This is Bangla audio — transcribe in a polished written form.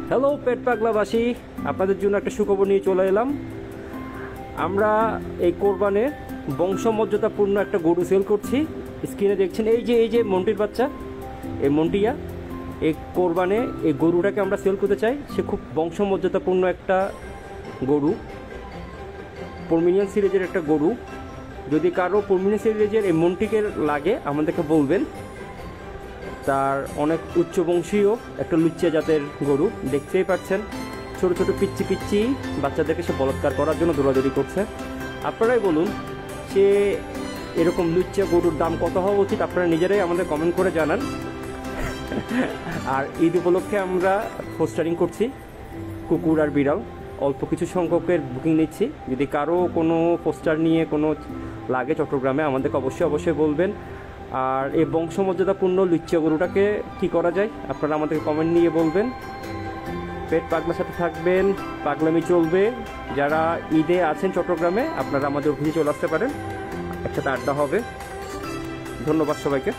হ্যালো পেট পাগলাবাসী, আপনাদের জন্য একটা সুখবর নিয়ে চলে এলাম। আমরা এই কোরবানে বংশমর্যাদাপূর্ণ একটা গরু সেল করছি। স্ক্রিনে দেখছেন এই যে মন্টির বাচ্চা, এই মন্টিয়া। এই কোরবানে এই গরুটাকে আমরা সেল করতে চাই। সে খুব বংশমর্যাদাপূর্ণ একটা গরু, পর্মিনিয়ান সিরিজের একটা গরু। যদি কারো পর্মিনিয়ান সিরিজের এই মন্টিকে লাগে আমাদেরকে বলবেন। তার অনেক উচ্চবংশীয় একটা লুচ্চা জাতের গরু, দেখতেই পাচ্ছেন। ছোট ছোট পিচ্ছি পিচ্ছি বাচ্চাদেরকে সে বলৎকার করার জন্য দৌড়াদৌড়ি করছে। আপনারাই বলুন, সে এরকম লুচ্চা গরুর দাম কত হওয়া উচিত? আপনারা নিজেরাই আমাদের কমেন্ট করে জানান। আর ঈদ উপলক্ষে আমরা পোস্টারিং করছি কুকুর আর বিড়াল। অল্প কিছু সংখ্যকের বুকিং নিচ্ছি। যদি কারো কোনো পোস্টার নিয়ে কোনো লাগে চট্টগ্রামে, আমাদেরকে অবশ্যই বলবেন। আর এই বংশমর্যাদাপূর্ণ লুচ্চা গরুটাকে কি করা যায় আপনারা আমাদেরকে কমেন্ট নিয়ে বলবেন। পেট পাগলার সাথে থাকবেন, পাগলামি চলবে। যারা ঈদে আছেন চট্টগ্রামে, আপনারা আমাদের অফিসে চলে আসতে পারেন, একসাথে আড্ডা হবে। ধন্যবাদ সবাইকে।